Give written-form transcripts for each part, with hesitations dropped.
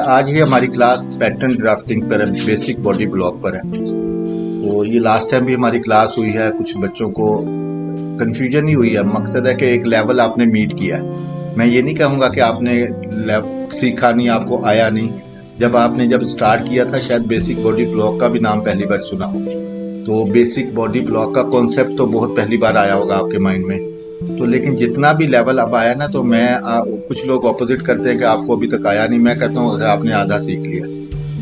आज ही हमारी class pattern drafting पर है, बेसिक बॉडी ब्लॉक पर है। तो ये लास्ट टाइम भी हमारी क्लास हुई है, कुछ बच्चों को कन्फ्यूजन ही हुई है। मकसद है कि एक लेवल आपने मीट किया है। मैं ये नहीं कहूँगा कि आपने सीखा नहीं, आपको आया नहीं। जब स्टार्ट किया था, शायद बेसिक बॉडी ब्लॉक का भी नाम पहली बार सुना हो। तो बेसिक बॉडी ब्लॉक का कॉन्सेप्ट तो बहुत पहली बार आया होगा आपके माइंड में। तो लेकिन जितना भी लेवल अब आया ना, तो कुछ लोग ऑपोजिट करते हैं कि आपको अभी तक आया नहीं। मैं कहता हूँ आपने आधा सीख लिया।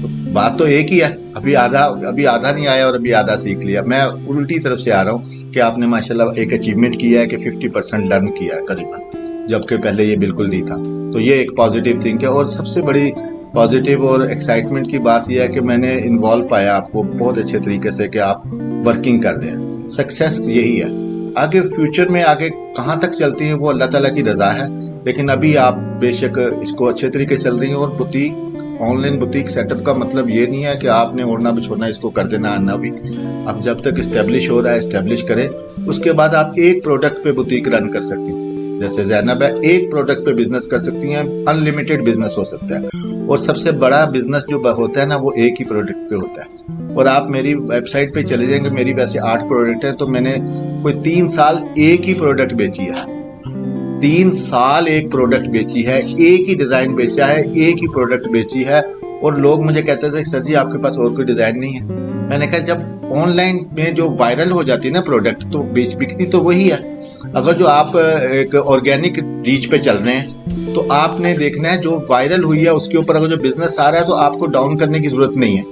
तो बात तो एक ही है, अभी आधा नहीं आया और अभी आधा सीख लिया। मैं उल्टी तरफ से आ रहा हूँ कि आपने माशाल्लाह एक अचीवमेंट किया है कि 50% लर्न किया है करीबन, जबकि पहले ये बिल्कुल नहीं था। तो ये एक पॉजिटिव थिंग है। और सबसे बड़ी पॉजिटिव और एक्साइटमेंट की बात यह है कि मैंने इन्वॉल्व पाया आपको बहुत अच्छे तरीके से कि आप वर्किंग कर रहे हैं। सक्सेस यही है। आगे फ्यूचर में आगे कहाँ तक चलती है वो अल्लाह ताला की रजा है, लेकिन अभी आप बेशक इसको अच्छे तरीके चल रही हैं। और बुटीक, ऑनलाइन बुटीक सेटअप का मतलब ये नहीं है कि आपने ओढ़ना बिछोना इसको कर देना आना भी। अब जब तक इस्टेब्लिश हो रहा है, इस्टेब्लिश करें। उसके बाद आप एक प्रोडक्ट पे बुटीक रन कर सकती हैं। जैसे ज़ैनब है, एक प्रोडक्ट पे बिजनेस कर सकती हैं। अनलिमिटेड बिजनेस हो सकता है। और सबसे बड़ा बिजनेस जो होता है ना, वो एक ही प्रोडक्ट पे होता है। और आप मेरी वेबसाइट पे चले जाएंगे, मेरी वैसे 8 प्रोडक्ट है, तो मैंने कोई 3 साल एक ही प्रोडक्ट बेची है। 3 साल एक प्रोडक्ट बेची है, एक ही डिजाइन बेचा है, एक ही प्रोडक्ट बेची है। और लोग मुझे कहते थे सर जी आपके पास और कोई डिजाइन नहीं है। मैंने कहा जब ऑनलाइन में जो वायरल हो जाती है ना प्रोडक्ट, तो बिकती तो वही है। अगर जो आप एक ऑर्गेनिक रीच पे चल रहे हैं, तो आपने देखना है जो वायरल हुई है उसके ऊपर अगर जो बिजनेस आ रहा है तो आपको डाउन करने की जरूरत नहीं है।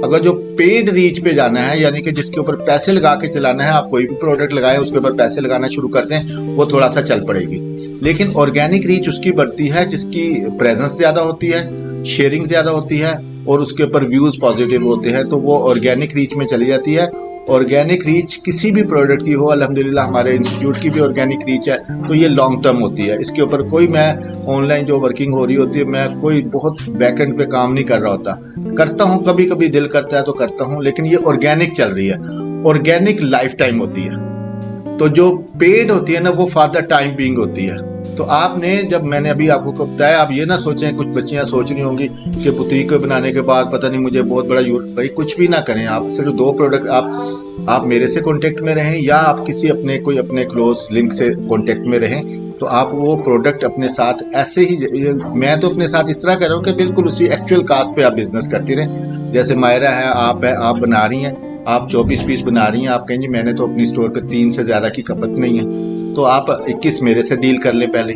अगर जो पेड रीच पे जाना है, यानी कि जिसके ऊपर पैसे लगा के चलाना है, आप कोई भी प्रोडक्ट लगाएं उसके ऊपर पैसे लगाना शुरू कर दें, वो थोड़ा सा चल पड़ेगी। लेकिन ऑर्गेनिक रीच उसकी बढ़ती है जिसकी प्रेजेंस ज्यादा होती है, शेयरिंग ज्यादा होती है और उसके ऊपर व्यूज पॉजिटिव होते हैं, तो वो ऑर्गेनिक रीच में चली जाती है। ऑर्गेनिक रीच किसी भी प्रोडक्ट की हो, अल्हम्दुलिल्लाह हमारे इंस्टीट्यूट की भी ऑर्गेनिक रीच है, तो ये लॉन्ग टर्म होती है। इसके ऊपर कोई मैं ऑनलाइन जो वर्किंग हो रही होती है, मैं कोई बहुत बैकएंड पे काम नहीं कर रहा होता। करता हूँ, कभी कभी दिल करता है तो करता हूँ, लेकिन ये ऑर्गेनिक चल रही है। ऑर्गेनिक लाइफ टाइम होती है। तो जो पेड होती है ना, वो फॉर द टाइम बीइंग होती है। तो आपने, जब मैंने अभी आपको बताया, आप ये ना सोचें, कुछ बच्चियां सोच रही होंगी कि बुटीक बनाने के बाद पता नहीं मुझे बहुत बड़ा भाई कुछ भी ना करें। आप सिर्फ 2 प्रोडक्ट आप मेरे से कांटेक्ट में रहें, या आप किसी अपने क्लोज लिंक से कांटेक्ट में रहें, तो आप वो प्रोडक्ट अपने साथ ऐसे ही, मैं तो अपने साथ इस तरह कर रहा हूँ कि बिल्कुल उसी एक्चुअल कास्ट पे आप बिजनेस करती रहें। जैसे मायरा है, आप बना रही हैं, आप 24 पीस बना रही हैं, आप कहेंगे मैंने तो अपनी स्टोर पे 3 से ज्यादा की खपत नहीं है, तो आप 21 मेरे से डील कर लें पहले।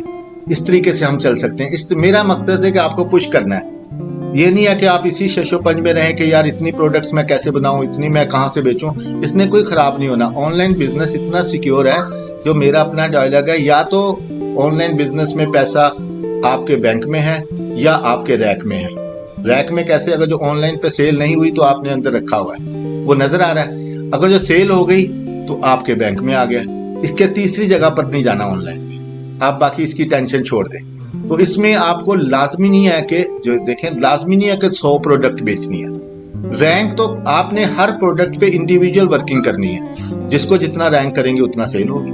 इस तरीके से हम चल सकते हैं। मेरा मकसद है कि आपको पुश करना है। ये नहीं है कि आप इसी शशोपंज में रहें कि यार इतनी प्रोडक्ट्स मैं कैसे बनाऊं, इतनी मैं कहां से बेचूं। इसने कोई खराब नहीं होना। ऑनलाइन बिजनेस इतना सिक्योर है, जो मेरा अपना डायलॉग है, या तो ऑनलाइन बिजनेस में पैसा आपके बैंक में है या आपके रैक में है। रैक में कैसे? अगर जो ऑनलाइन पे सेल नहीं हुई तो आपने अंदर रखा हुआ है, वो नजर आ रहा है। अगर जो सेल हो गई तो आपके बैंक में आ गया। इसके तीसरी जगह पर नहीं जाना ऑनलाइन में। आप बाकी इसकी टेंशन छोड़ दें। तो इसमें आपको लाजमी नहीं है कि, जो देखें, लाजमी नहीं है कि 100 प्रोडक्ट बेचनी है। रैंक तो आपने हर प्रोडक्ट पे इंडिविजुअल वर्किंग करनी है। जिसको जितना रैंक करेंगे उतना सेल होगी।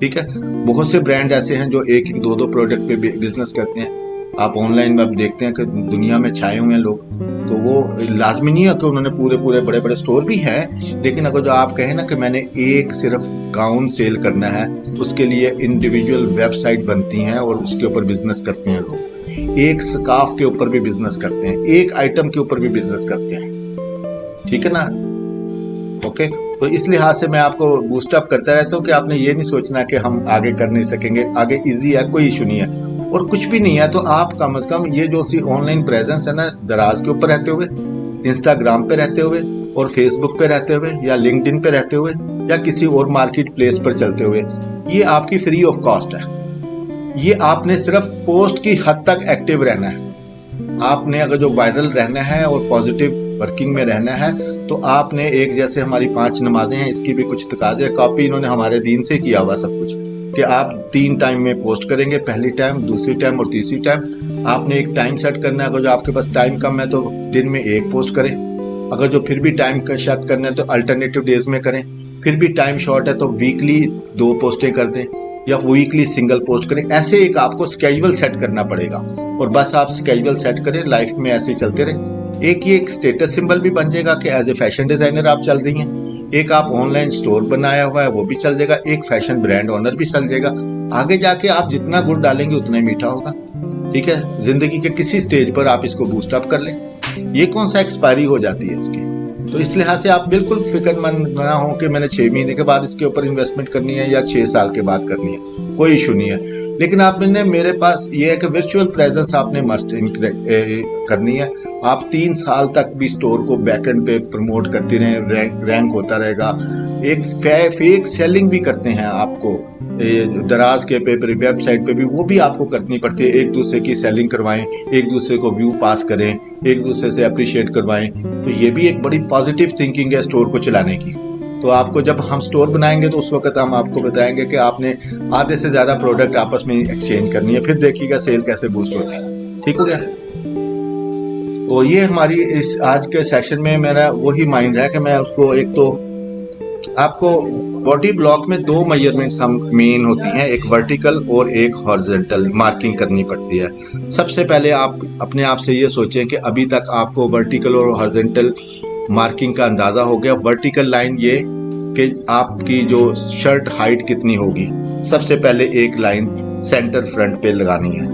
ठीक है। बहुत से ब्रांड ऐसे हैं जो 1-1, 2-2 प्रोडक्ट पे बिजनेस करते हैं। आप ऑनलाइन में अब देखते हैं कि दुनिया में छाए हुए हैं लोग। तो वो लाजमी नहीं है कि उन्होंने पूरे बड़े स्टोर भी हैं, लेकिन अगर जो आप कहें ना कि मैंने एक सिर्फ गाउन सेल करना है, उसके लिए इंडिविजुअल वेबसाइट बनती हैं और उसके ऊपर बिजनेस करते हैं लोग। एक स्कार्फ के ऊपर भी बिजनेस करते हैं, एक आइटम के ऊपर भी बिजनेस करते हैं। ठीक है ना? ओके। तो इस लिहाज से मैं आपको बूस्टअप करता रहता हूँ कि आपने ये नहीं सोचना कि हम आगे कर नहीं सकेंगे। आगे इजी है, कोई इशू नहीं है। और कुछ भी नहीं है तो आप कम से कम ये जो सी ऑनलाइन प्रेजेंस है ना, दराज के ऊपर रहते हुए, इंस्टाग्राम पे रहते हुए, और फेसबुक पे रहते हुए, या लिंक्डइन पे रहते हुए, या किसी और मार्केट प्लेस पर चलते हुए, ये आपकी फ्री ऑफ कॉस्ट है। ये आपने सिर्फ पोस्ट की हद तक एक्टिव रहना है। आपने अगर जो वायरल रहना है और पॉजिटिव वर्किंग में रहना है, तो आपने एक, जैसे हमारी 5 नमाजें हैं, इसकी भी कुछ तकाजे, कॉपी इन्होंने हमारे दीन से किया हुआ सब कुछ, कि आप 3 टाइम में पोस्ट करेंगे, पहली टाइम, दूसरी टाइम और तीसरी टाइम। आपने एक टाइम सेट करना है। अगर जो आपके पास टाइम कम है तो दिन में 1 पोस्ट करें। अगर जो फिर भी टाइम का सेट करना है तो अल्टरनेटिव डेज में करें। फिर भी टाइम शॉर्ट है तो वीकली 2 पोस्टें कर दें। या वीकली सिंगल पोस्ट करें। ऐसे एक आपको स्केड्यूल सेट करना पड़ेगा और बस आप स्केड्यूल सेट करें, लाइफ में ऐसे ही चलते रहे। एक ये एक स्टेटस सिंबल भी बन जाएगा कि एज ए फैशन डिजाइनर आप चल रही हैं। एक आप ऑनलाइन स्टोर बनाया हुआ है वो भी चल जाएगा, एक फैशन ब्रांड ओनर भी चल जाएगा। आगे जाके आप जितना गुड़ डालेंगे उतना ही मीठा होगा। ठीक है, जिंदगी के किसी स्टेज पर आप इसको बूस्ट अप कर लें। ये कौन सा एक्सपायरी हो जाती है इसकी, तो इस लिहाज से आप बिल्कुल फिक्रमंद ना हो कि मैंने 6 महीने के बाद इसके ऊपर इन्वेस्टमेंट करनी है या 6 साल के बाद करनी है, कोई इशू नहीं है। लेकिन आपने, मेरे पास ये है कि वर्चुअल प्रेजेंस आपने मस्ट करनी है। आप 3 साल तक भी स्टोर को बैकएंड पे प्रमोट करते रहें, रैंक होता रहेगा। एक फेक सेलिंग भी करते हैं आपको, दराज के पे वेबसाइट पे भी वो भी आपको करनी पड़ती है। एक दूसरे की सेलिंग करवाएं, एक दूसरे को व्यू पास करें, एक दूसरे से अप्रिशिएट करवाएं। तो ये भी एक बड़ी पॉजिटिव थिंकिंग है स्टोर को चलाने की। तो आपको जब हम स्टोर बनाएंगे तो उस वक्त हम आपको बताएंगे कि आपने आधे से ज्यादा प्रोडक्ट आपस में एक्सचेंज करनी है, फिर देखिएगा सेल कैसे बूस्ट होती है। ठीक हो गया। तो ये हमारी इस आज के सेशन में मेरा वही माइंड है कि मैं उसको, एक तो आपको बॉडी ब्लॉक में 2 मेजरमेंट्स हम मेन होती हैं, एक वर्टिकल और एक हॉरिजॉन्टल मार्किंग करनी पड़ती है। सबसे पहले आप अपने आप से ये सोचें कि अभी तक आपको वर्टिकल और हॉरिजॉन्टल मार्किंग का अंदाजा हो गया। वर्टिकल लाइन ये कि आपकी जो शर्ट हाइट कितनी होगी, सबसे पहले एक लाइन सेंटर फ्रंट पे लगानी है,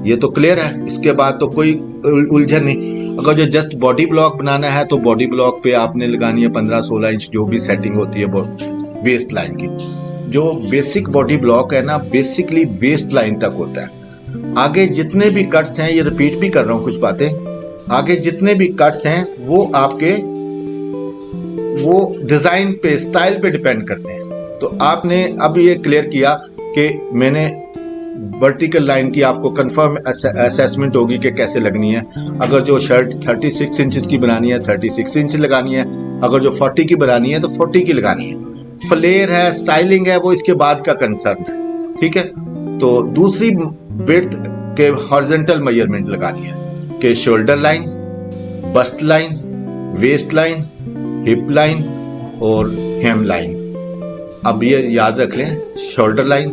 ये तो क्लियर है। इसके बाद तो कोई उलझन नहीं। अगर जो जस्ट बॉडी ब्लॉक बनाना है तो बॉडी ब्लॉक पे आपने लगानी है 15-16 इंच जो भी सेटिंग होती है वेस्ट लाइन की। जो बेसिक बॉडी ब्लॉक है ना, बेसिकली वेस्ट लाइन तक होता है। आगे जितने भी कट्स हैं, ये रिपीट भी कर रहा हूँ कुछ बातें, आगे जितने भी कट्स हैं वो आपके वो डिजाइन पे, स्टाइल पे डिपेंड करते हैं। तो आपने अब ये क्लियर किया कि मैंने वर्टिकल लाइन की आपको कंफर्म असेसमेंट होगी कि कैसे लगनी है। अगर जो शर्ट 36 इंचेस की बनानी है 36 इंच लगानी है, अगर जो 40 की बनानी है तो 40 की लगानी है। फ्लेयर है, स्टाइलिंग है, वो इसके बाद का कंसर्न है। ठीक है। तो दूसरी विड्थ के हॉरिजॉन्टल मेजरमेंट लगानी है कि shoulder line, bust line, waist line, hip line और हेम लाइन। अब ये याद रख लें, शोल्डर लाइन,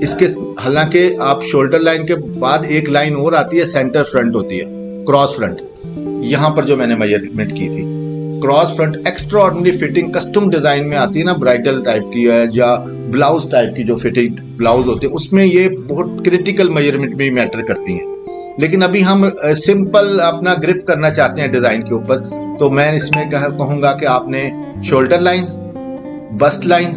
इसके हालांकि आप शोल्डर लाइन के बाद एक लाइन और आती है, सेंटर फ्रंट होती है, क्रॉस फ्रंट। यहां पर जो मैंने मेजरमेंट की थी, cross front extra ordinary fitting custom design में आती है ना, ब्राइडल टाइप की है या ब्लाउज टाइप की जो फिटिंग ब्लाउज होते हैं, उसमें ये बहुत क्रिटिकल मेजरमेंट भी मैटर करती हैं। लेकिन अभी हम सिंपल अपना ग्रिप करना चाहते हैं डिजाइन के ऊपर, तो मैं इसमें कहूंगा कि आपने shoulder line, bust line,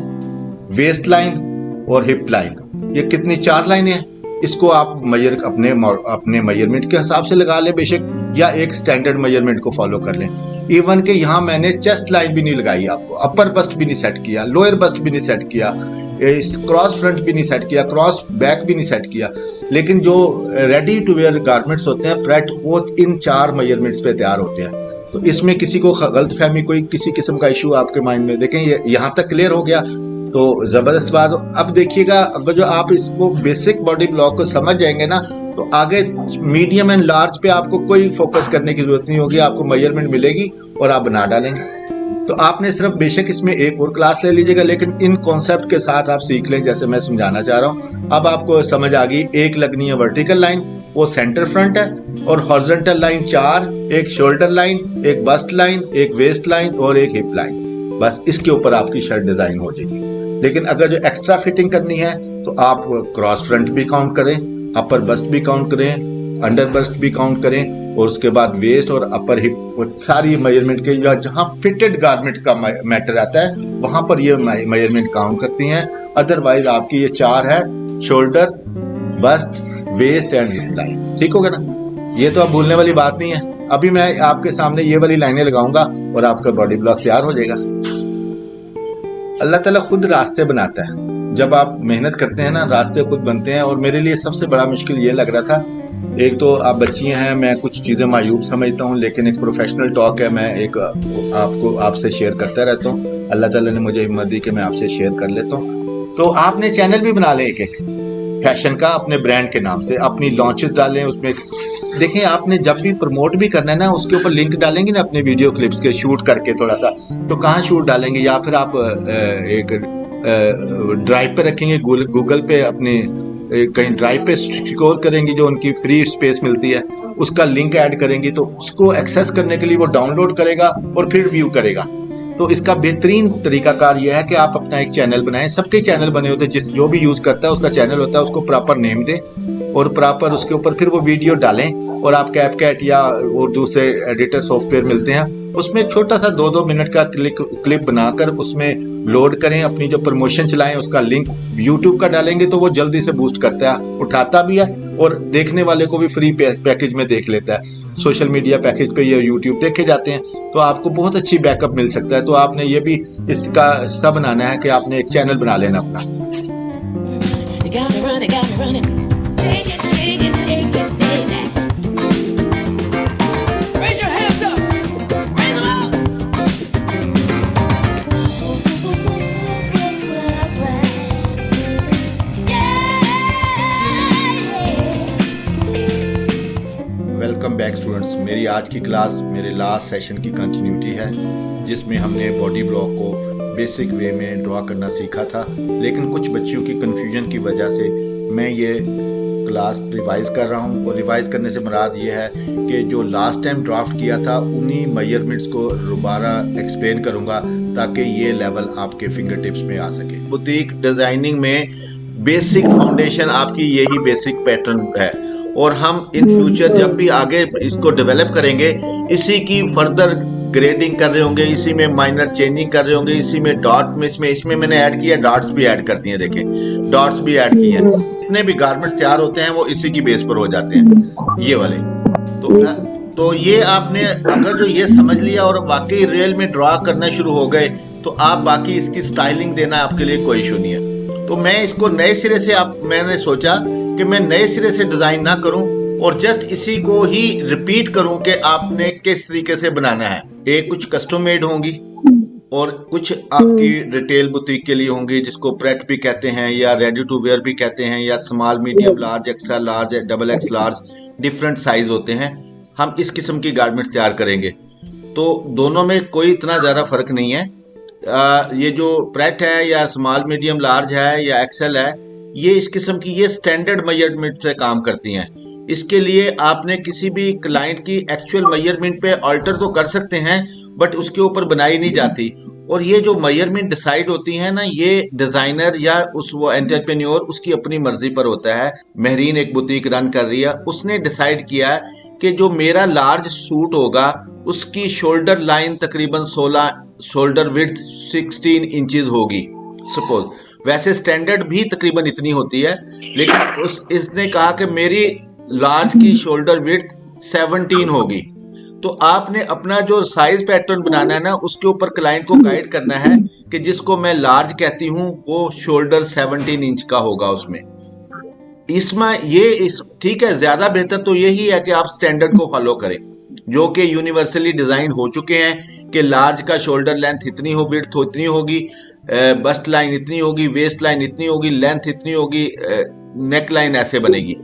waist line और हिप लाइन, ये कितनी 4 लाइनें हैं, इसको आप अपने मेजरमेंट के हिसाब से लगा लें बेशक, या एक स्टैंडर्ड मेजरमेंट को फॉलो कर लें। इवन के यहाँ मैंने चेस्ट लाइन भी नहीं लगाई आपको, अपर बस्ट भी नहीं सेट किया, लोअर बस्ट भी नहीं सेट किया, क्रॉस फ्रंट भी नहीं सेट किया, क्रॉस बैक भी नहीं सेट किया। लेकिन जो रेडी टू वेयर गारमेंट्स होते हैं प्रेट, वो इन 4 मेजरमेंट्स पे तैयार होते हैं। तो इसमें किसी को गलतफहमी, कोई किसी किस्म का इशू आपके माइंड में, देखें यहाँ तक क्लियर हो गया तो जबरदस्त बात। अब देखिएगा, अगर जो आप इसको बेसिक बॉडी ब्लॉक को समझ जाएंगे ना, तो आगे मीडियम एंड लार्ज पे आपको कोई फोकस करने की जरूरत नहीं होगी, आपको मेजरमेंट मिलेगी और आप बना डालेंगे। तो आपने सिर्फ बेशक इसमें एक और क्लास ले लीजिएगा, लेकिन इन कॉन्सेप्ट के साथ आप सीख लें जैसे मैं समझाना चाह रहा हूँ। अब आपको समझ आ गई, एक लगनी है वर्टिकल लाइन, वो सेंटर फ्रंट है, और हॉरिजॉन्टल लाइन 4, एक शोल्डर लाइन, एक बस्ट लाइन, एक वेस्ट लाइन और एक हिप लाइन। बस इसके ऊपर आपकी शर्ट डिजाइन हो जाएगी। लेकिन अगर जो एक्स्ट्रा फिटिंग करनी है तो आप क्रॉस फ्रंट भी काउंट करें, अपर बस्ट भी काउंट करें, अंडर बस्ट भी काउंट करें, और उसके बाद वेस्ट और अपर हिप, सारी मेजरमेंट के, या जहां फिटेड गारमेंट का मैटर आता है वहां पर ये मेजरमेंट काउंट करती हैं। अदरवाइज आपकी ये 4 है, shoulder, bust, waist and hip line. ठीक होगा ना, ये तो अब भूलने वाली बात नहीं है। अभी मैं आपके सामने ये वाली लाइनें लगाऊंगा और आपका बॉडी ब्लॉक तैयार हो जाएगा। अल्लाह ताला खुद रास्ते बनाता है, जब आप मेहनत करते हैं ना, रास्ते खुद बनते हैं। और मेरे लिए सबसे बड़ा मुश्किल ये लग रहा था, एक तो आप बच्चियां हैं, मैं कुछ चीजें मायूब समझता हूँ, लेकिन एक प्रोफेशनल टॉक है, मैं एक आपसे शेयर करता रहता हूँ। अल्लाह ताला ने मुझे हिम्मत दी कि मैं आपसे शेयर कर लेता हूँ। तो आपने चैनल भी बना लें एक फैशन का, अपने ब्रांड के नाम से, अपनी लॉन्चेस डालें उसमें। देखें, आपने जब भी प्रमोट भी करना है ना, उसके ऊपर लिंक डालेंगे ना अपने वीडियो क्लिप्स के, शूट करके थोड़ा सा, तो कहाँ शूट डालेंगे, या फिर आप एक ड्राइव पे रखेंगे, गूगल पे अपने कहीं ड्राइव पे स्टोर करेंगे, जो उनकी फ्री स्पेस मिलती है, उसका लिंक ऐड करेंगे, तो उसको एक्सेस करने के लिए वो डाउनलोड करेगा और फिर व्यू करेगा। तो इसका बेहतरीन तरीकाकार यह है कि आप अपना एक चैनल बनाएं। सबके चैनल बने होते हैं, जो भी यूज करता है उसका चैनल होता है, उसको प्रॉपर नेम दें और प्रॉपर उसके ऊपर फिर वो वीडियो डालें। और आप कैपकट या वो दूसरे एडिटर सॉफ्टवेयर मिलते हैं, उसमें छोटा सा 2-2 मिनट का क्लिप बनाकर उसमें लोड करें, अपनी जो प्रमोशन चलाएं, उसका लिंक यूट्यूब का डालेंगे तो वो जल्दी से बूस्ट करता है, उठाता भी है और देखने वाले को भी फ्री पैकेज में देख लेता है। सोशल मीडिया पैकेज पे ये यूट्यूब देखे जाते हैं, तो आपको बहुत अच्छी बैकअप मिल सकता है। तो आपने ये भी इसका हिस्सा बनाना है कि आपने एक चैनल बना लेना अपना। Welcome back students. मेरी आज की क्लास मेरे लास्ट सेशन की कंटिन्यूटी है, जिसमें हमने बॉडी ब्लॉक को बेसिक वे में ड्रॉ करना सीखा था। लेकिन कुछ बच्चियों की कन्फ्यूजन की वजह से मैं ये क्लास रिवाइज़ कर रहा हूँ। और रिवाइज़ करने से मुराद ये है कि जो लास्ट टाइम ड्राफ्ट किया था उन्हीं मेजरमेंट्स को दोबारा एक्सप्लेन करूँगा, ताकि ये लेवल आपके फिंगर टिप्स में आ सके। बुटीक डिज़ाइनिंग में बेसिक फाउंडेशन आपकी यही बेसिक पैटर्न है, और हम इन फ्यूचर जब भी आगे इसको डेवलप करेंगे, इसी की फर्दर ग्रेडिंग कर रहे होंगे, इसी में माइनर चेंजिंग कर रहे होंगे, इसी में डॉट में इसमें मैंने ऐड किया, डॉट्स भी ऐड कर दिए, देखें डॉट्स भी ऐड किए हैं। जितने भी गारमेंट्स तैयार होते हैं वो इसी की बेस पर हो जाते हैं, ये वाले। तो ये आपने अगर जो ये समझ लिया और वाकई रियल में ड्रॉ करना शुरू हो गए, तो आप बाकी इसकी स्टाइलिंग देना आपके लिए कोई इशू नहीं है। तो मैं इसको नए सिरे से मैंने सोचा कि मैं नए सिरे से डिजाइन ना करूं और जस्ट इसी को ही रिपीट करूं कि आपने किस तरीके से बनाना है। एक कुछ कस्टम मेड होंगी और कुछ आपकी रिटेल बुटीक के लिए होंगी, जिसको प्रेट भी कहते हैं या रेडी टू वेयर भी कहते हैं, या small, medium, large, extra large, double x large, different size होते हैं। हम इस किस्म की गारमेंट्स तैयार करेंगे, तो दोनों में कोई इतना ज़्यादा फर्क नहीं है। ये जो प्रेट है या स्मॉल, मीडियम, लार्ज है या एक्सेल है, ये इस किस्म की ये स्टैंडर्ड मेजरमेंट से काम करती हैं। इसके लिए आपने किसी भी क्लाइंट की एक्चुअल मेजरमेंट पे अल्टर तो कर सकते हैं, बट उसके ऊपर बनाई नहीं जाती। और ये जो मेजरमेंट डिसाइड होती है ना, ये डिजाइनर या वो एंटरप्रेन्योर उसकी अपनी मर्जी पर होता है। महरीन एक बुटीक रन कर रही है, उसने डिसाइड किया है कि जो मेरा लार्ज सूट होगा उसकी शोल्डर लाइन तकरीबन 16, शोल्डर विड्थ 16 इंचेस होगी सपोज। वैसे स्टैंडर्ड भी तकरीबन इतनी होती है, लेकिन इसने कहा कि मेरी लार्ज की शोल्डर विड्थ 17 होगी। तो आपने अपना जो साइज पैटर्न बनाना है ना, उसके ऊपर क्लाइंट को गाइड करना है कि जिसको मैं लार्ज कहती हूँ वो शोल्डर 17 इंच का होगा उसमें। इसमें ये ठीक है, ज्यादा बेहतर तो यही है कि आप स्टैंडर्ड को फॉलो करें, जो कि यूनिवर्सली डिजाइन हो चुके हैं कि लार्ज का शोल्डर लेंथ इतनी हो, विड्थ इतनी होगी, बस्ट लाइन इतनी होगी, वेस्ट लाइन इतनी होगी, लेंथ इतनी होगी, नेक लाइन ऐसे बनेगी।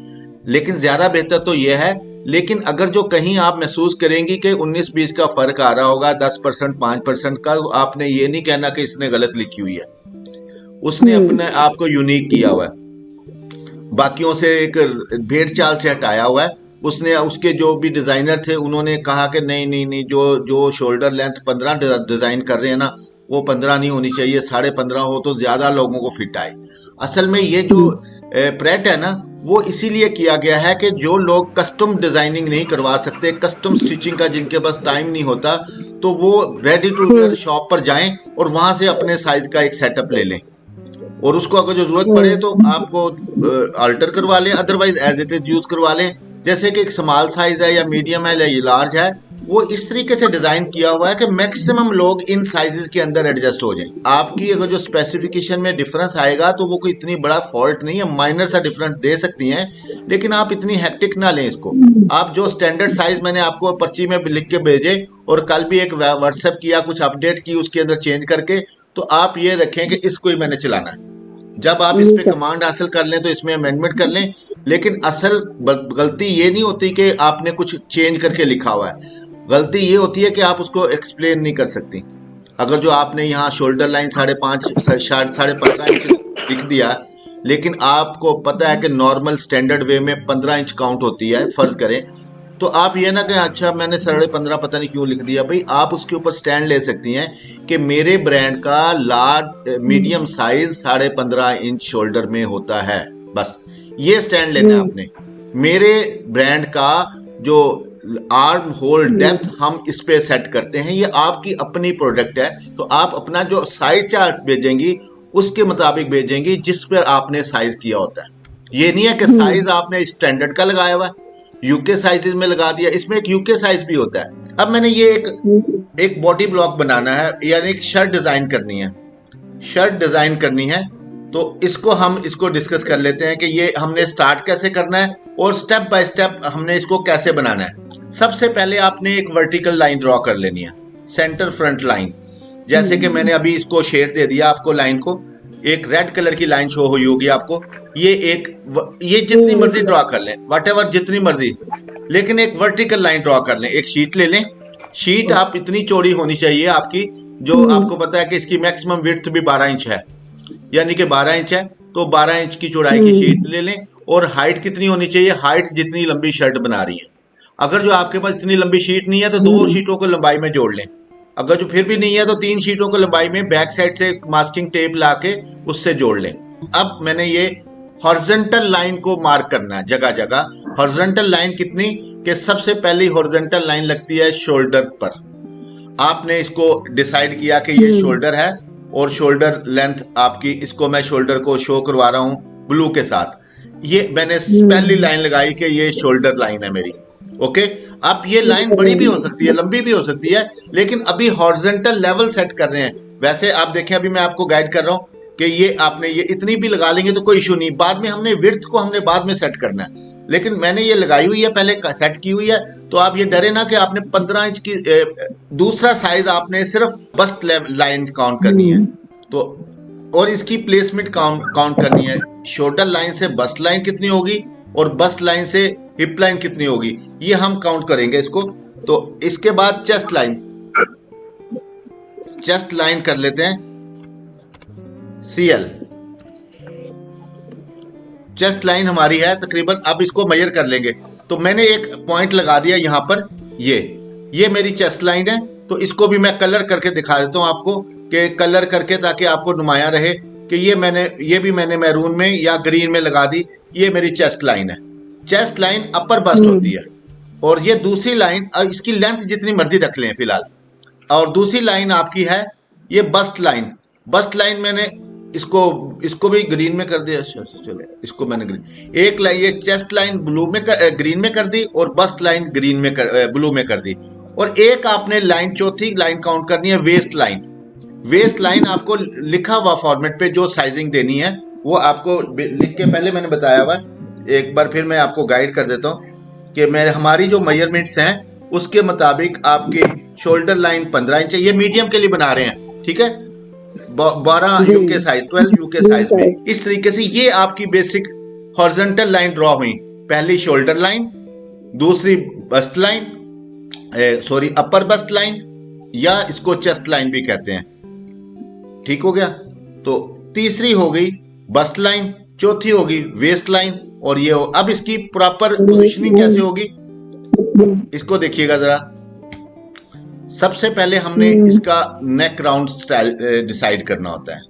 लेकिन ज्यादा बेहतर तो यह है। लेकिन अगर जो कहीं आप महसूस करेंगी कि 19-20 का फर्क आ रहा होगा, 10%, 5% का, तो आपने ये नहीं कहना कि इसने गलत लिखी हुई है, उसने अपने आप को यूनिक किया हुआ है, बाकियों से एक भेड़ चाल से हटाया हुआ है उसने। उसके जो भी डिजाइनर थे उन्होंने कहा कि नहीं, जो शोल्डर लेंथ 15 डिजाइन कर रहे हैं ना, वो 15 नहीं होनी चाहिए, 15.5 हो तो ज्यादा लोगों को फिट आए। असल में ये जो प्रेट है ना, वो इसीलिए किया गया है कि जो लोग कस्टम डिजाइनिंग नहीं करवा सकते, कस्टम स्टिचिंग का जिनके पास टाइम नहीं होता, तो वो रेडी टू वेयर शॉप पर जाएं और वहां से अपने साइज का एक सेटअप ले लें, और उसको अगर जो जरूरत पड़े तो आपको अल्टर करवा लें, otherwise as it is use करवा लें। जैसे कि एक स्मॉल साइज है या मीडियम है या लार्ज है, वो इस तरीके से डिजाइन किया हुआ है कि मैक्सिमम लोग इन साइजेस के अंदर एडजस्ट हो जाएं। आपकी अगर जो स्पेसिफिकेशन में डिफरेंस आएगा तो वो कोई इतनी बड़ा फॉल्ट नहीं है, माइनर सा डिफरेंस दे सकती हैं, लेकिन आप इतनी हेक्टिक ना लें इसको। आप जो स्टैंडर्ड साइज मैंने आपको पर्ची में लिख के भेजे और कल भी एक व्हाट्सएप किया, कुछ अपडेट की उसके अंदर चेंज करके, तो आप ये रखें कि इसको ही मैंने चलाना है। जब आप इस पे कमांड हासिल कर लें तो इसमें अमेंडमेंट कर लें, लेकिन असल गलती ये नहीं होती कि आपने कुछ चेंज करके लिखा हुआ है, गलती ये होती है कि आप उसको एक्सप्लेन नहीं कर सकती। अगर जो आपने यहाँ शोल्डर लाइन 5.5 लिख दिया, लेकिन आपको पता है कि नॉर्मल स्टैंडर्ड वे में 15 इंच काउंट होती है, फर्ज करें, तो आप ये ना कहें अच्छा मैंने 15.5 पता नहीं क्यों लिख दिया। भाई आप उसके ऊपर स्टैंड ले सकती हैं कि मेरे ब्रांड का large medium size 15.5 inch shoulder में होता है, बस ये स्टैंड लेना है आपने। मेरे ब्रांड का जो आर्म होल डेप्थ हम इस पे सेट करते हैं, ये आपकी अपनी प्रोडक्ट है, तो आप अपना जो साइज चार्ट भेजेंगी उसके मुताबिक भेजेंगी जिस पर आपने साइज किया होता है। ये नहीं है कि साइज आपने स्टैंडर्ड का लगाया हुआ है, यूके साइजेस में लगा दिया। इसमें एक यूके साइज भी होता है। अब मैंने ये एक बॉडी ब्लॉक बनाना है, यानी एक शर्ट डिजाइन करनी है, शर्ट डिजाइन करनी है, तो इसको डिस्कस कर लेते हैं कि ये हमने स्टार्ट कैसे करना है और स्टेप बाय स्टेप हमने इसको कैसे बनाना है। सबसे पहले आपने एक वर्टिकल लाइन ड्रॉ कर लेनी है, सेंटर फ्रंट लाइन। जैसे कि मैंने अभी इसको शेड दे दिया आपको, लाइन को एक रेड कलर की लाइन शो हुई होगी आपको। ये जितनी मर्जी ड्रॉ कर लें, व्हाटएवर जितनी मर्जी, लेकिन एक वर्टिकल लाइन ड्रॉ कर लें। एक शीट ले लें, शीट आप इतनी चौड़ी होनी चाहिए आपकी, जो आपको पता है कि इसकी मैक्सिमम विड्थ भी 12 इंच है, यानी कि 12 इंच है, तो 12 इंच की चौड़ाई की शीट ले लें। और हाइट कितनी होनी चाहिए, हाइट जितनी लंबी शर्ट बना रही है। अगर जो आपके पास इतनी लंबी शीट नहीं है तो 2 शीटों को लंबाई में जोड़ लें। अगर जो फिर भी नहीं है तो 3 शीटों को लंबाई में बैक साइड से मास्किंग टेप ला के उससे जोड़ लें। अब मैंने ये हॉरिजॉन्टल लाइन को मार्क करना है जगह जगह। हॉरिजॉन्टल लाइन कितनी, कि सबसे पहली हॉरिजॉन्टल लाइन लगती है शोल्डर पर। आपने इसको डिसाइड किया कि ये शोल्डर है और शोल्डर लेंथ आपकी, इसको मैं शोल्डर को शो करवा रहा हूं ब्लू के साथ। ये मैंने पहली लाइन लगाई कि ये शोल्डर लाइन है मेरी। ओके, अब ये लाइन बड़ी भी हो सकती है, लंबी भी हो सकती है, लेकिन अभी हॉरिजॉन्टल लेवल सेट कर रहे हैं। वैसे आप देखें, अभी मैं आपको गाइड कर रहा हूं कि ये आपने ये इतनी भी लगा लेंगे तो कोई इशू नहीं, बाद में हमने विड्थ को हमने बाद में सेट करना है, लेकिन मैंने ये लगाई हुई है, पहले सेट की हुई है। तो आप ये डरे ना कि आपने 15 इंच की दूसरा साइज आपने सिर्फ बस्ट लाइन काउंट करनी है, तो और इसकी प्लेसमेंट काउंट करनी है। शोल्डर लाइन से बस्ट लाइन कितनी होगी और बस्ट लाइन से हिप लाइन कितनी होगी, ये हम काउंट करेंगे इसको। तो इसके बाद चेस्ट लाइन कर लेते हैं, CL चेस्ट लाइन हमारी है तकरीबन। अब इसको मेजर कर लेंगे, तो मैंने एक पॉइंट लगा दिया यहाँ पर, ये मेरी चेस्ट लाइन है। तो इसको भी मैं कलर करके दिखा देता हूँ आपको, कि कलर करके, ताकि आपको नुमाया रहे कि ये भी मैंने मैरून में या ग्रीन में लगा दी। ये मेरी चेस्ट लाइन है। चेस्ट लाइन अपर बस्ट होती है, और ये दूसरी लाइन, इसकी लेंथ जितनी मर्जी रख लें फिलहाल। और दूसरी लाइन आपकी है ये बस्ट लाइन। बस्ट लाइन मैंने इसको भी ग्रीन में कर दिया, चले इसको मैंने ग्रीन, एक लाइन ये चेस्ट लाइन ग्रीन में कर दी और बस्ट लाइन ब्लू में कर दी। और एक आपने लाइन, चौथी लाइन काउंट करनी है वेस्ट लाइन। वेस्ट लाइन आपको लिखा हुआ फॉर्मेट पे जो साइजिंग देनी है वो आपको लिख के पहले मैंने बताया हुआ। एक बार फिर मैं आपको गाइड कर देता हूँ कि हमारी जो मेजरमेंट्स हैं उसके मुताबिक आपकी शोल्डर लाइन 15 इंच है। ये मीडियम के लिए बना रहे हैं, ठीक है, 12 यूके साइज, 12 यूके साइज में। इस तरीके से ये आपकी बेसिक हॉरिजॉन्टल लाइन ड्रॉ हुई। पहली शोल्डर लाइन, दूसरी बस्ट लाइन, अपर बस्ट लाइन, या इसको चेस्ट लाइन भी कहते हैं, ठीक हो गया। तो तीसरी हो गई बस्ट लाइन, चौथी होगी वेस्ट लाइन, और ये हो। अब इसकी प्रॉपर पोजीशनिंग कैसे होगी इसको देखिएगा जरा। सबसे पहले हमने इसका नेक राउंड स्टाइल डिसाइड करना होता है।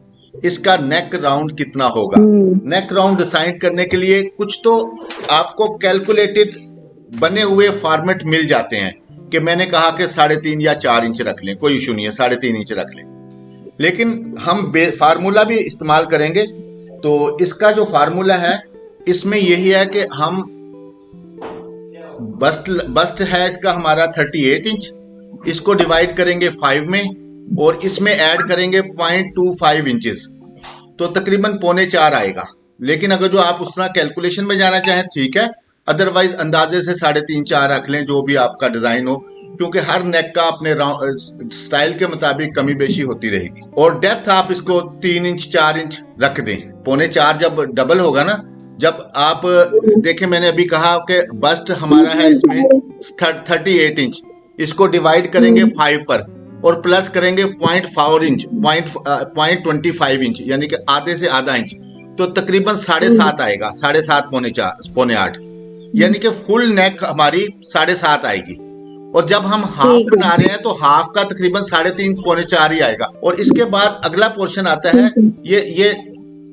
इसका नेक राउंड कितना होगा, नेक राउंड डिसाइड करने के लिए कुछ तो आपको कैलकुलेटेड बने हुए फॉर्मेट मिल जाते हैं, कि मैंने कहा कि 3.5 या 4 इंच रख लें, कोई इशू नहीं है, 3.5 इंच रख लें। लेकिन हम फार्मूला भी इस्तेमाल करेंगे। तो इसका जो फार्मूला है इसमें यही है कि हम बस्ट है इसका हमारा 38 इंच, इसको डिवाइड करेंगे 5 में और इसमें ऐड करेंगे 0.25 इंचेस, तो तकरीबन 3.25 आएगा। लेकिन अगर जो आप उस तरह कैलकुलेशन में जाना चाहें ठीक है, अदरवाइज अंदाजे से 3.5-4 रख लें, जो भी आपका डिजाइन हो, क्योंकि हर नेक का अपने स्टाइल के मुताबिक कमी बेशी होती रहेगी। और डेप्थ आप इसको 3 इंच 4 इंच रख दें। 3.25 जब डबल होगा ना, जब आप देखें मैंने अभी कहा कि बस्ट हमारा है इसमें 38 इंच, इसको डिवाइड करेंगे 5 पर, और प्लस करेंगे 0.4 इंच, 0.25 इंच, यानी कि आधे से आधा इंच, तो तकरीबन 7.5 आएगा, 7.5 पौने 8, यानी कि फुल नेक हमारी 7.5 आएगी। और जब हम हाफ ठीक है। बना रहे हैं तो हाफ का तकरीबन 3.5 पौने 4 ही आएगा। और इसके बाद अगला पोर्शन आता है ठीक है।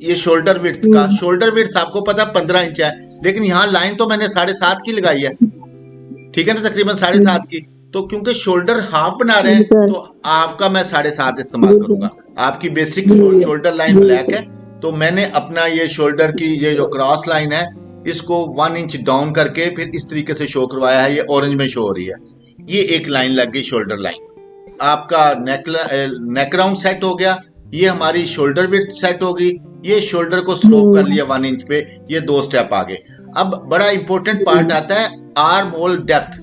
ये शोल्डर विड्थ का। शोल्डर विड्थ आपको पता है 15 इंच है, लेकिन यहाँ लाइन तो मैंने 7.5 की लगाई है, ठीक है ना, तकरीबन 7.5 की। तो क्योंकि शोल्डर हाफ बना रहे हैं सर, तो हाफ का मैं 7.5 इस्तेमाल जी करूंगा। आपकी बेसिक जी शोल्डर लाइन ब्लैक है, तो मैंने अपना ये शोल्डर की ये जो क्रॉस लाइन है इसको 1 इंच डाउन करके फिर इस तरीके से शो करवाया है। ये ऑरेंज में शो हो रही है, ये एक लाइन लग गई शोल्डर लाइन। आपका नेक राउंड सेट हो गया, ये हमारी शोल्डर विड्थ सेट होगी, ये शोल्डर को स्लोप कर लिया 1 इंच पे, ये 2 स्टेप आगे। अब बड़ा इंपॉर्टेंट पार्ट आता है आर्म होल डेप्थ।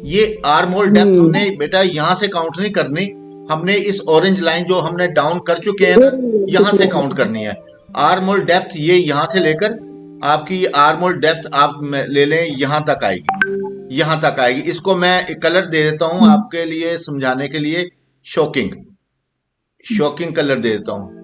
ये आर्म होल डेप्थ हमने बेटा यहाँ से काउंट नहीं करनी, हमने इस ऑरेंज लाइन जो हमने डाउन कर चुके हैं ना, यहाँ से काउंट करनी है। आर्म होल डेप्थ ये यहाँ से लेकर आपकी आर्म होल डेप्थ आप ले लें यहाँ तक आएगी, यहाँ तक आएगी। इसको मैं एक कलर दे देता हूँ आपके लिए समझाने के लिए, शॉकिंग कलर दे देता हूँ।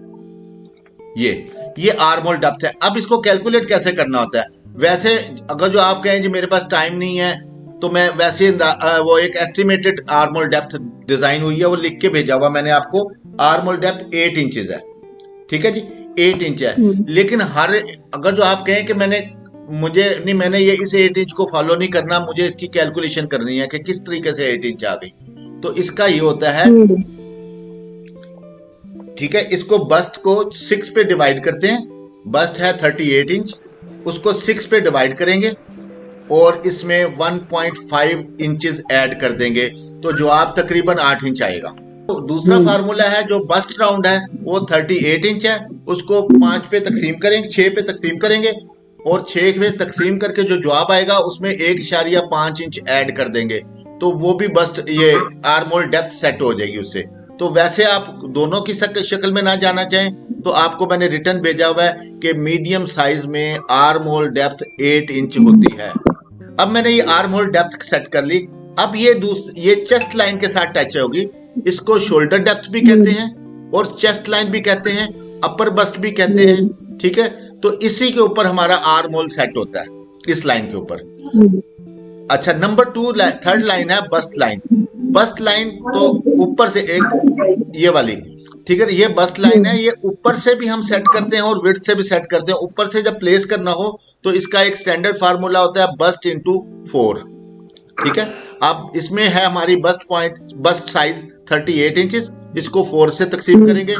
ये आर्म होल डेप्थ है। अब इसको कैलकुलेट कैसे करना होता है? वैसे अगर जो आप कहें जी मेरे पास टाइम नहीं है, तो मैं वैसे वो एक estimated arm hole depth design हुई है, वो लिख के भेजा हुआ मैंने आपको। आर्म होल डेप्थ 8 इंचेस है, ठीक है जी, 8 इंच है। लेकिन अगर जो आप कहें कि मैंने ये इस 8 इंच को फॉलो नहीं करना, मुझे इसकी कैलकुलेशन करनी है कि किस तरीके से 8 इंच आ गई, तो इसका ये होता है, ठीक है, इसको बस्ट को 6 पे डिवाइड करते हैं। बस्ट है 38 इंच, उसको 6 पे डिवाइड करेंगे और इसमें 1.5 इंचेस ऐड कर देंगे, तो जवाब तकरीबन 8 इंच आएगा। तो दूसरा फार्मूला है जो बस्ट राउंड है वो 38 इंच है, उसको 5 पे तकसीम करेंगे, 6 पे तकसीम करेंगे और 6 पे तकसीम करके जो जवाब आएगा उसमें 1.5 इंच ऐड कर देंगे, तो वो भी बस्ट ये आर्म होल डेप्थ सेट हो जाएगी उससे। तो वैसे आप दोनों की शक्ल में ना जाना चाहें तो आपको मैंने रिटर्न भेजा हुआ है कि मीडियम साइज में आर्म होल डेप्थ 8 इंच होती है। अब मैंने ये आर्म होल डेप्थ सेट कर ली। अब ये चेस्ट लाइन के साथ टच होगी, इसको शोल्डर डेप्थ भी कहते हैं और चेस्ट लाइन भी कहते हैं, अपर बस्ट भी कहते हैं, ठीक है। तो इसी के ऊपर हमारा आर्म होल सेट होता है, इस लाइन के ऊपर। अच्छा, नंबर 2 थर्ड लाइन है बस्ट लाइन। बस्ट लाइन तो ऊपर से एक ये वाली, ठीक है, ये बस्ट लाइन है, ये ऊपर से भी हम सेट करते हैं और विड्थ से भी सेट करते हैं। ऊपर से जब प्लेस करना हो तो इसका एक स्टैंडर्ड फार्मूला होता है बस्ट इंटू 4, ठीक है। अब इसमें है हमारी बस्ट साइज 38 इंचेस, इसको 4 से तकसीम करेंगे,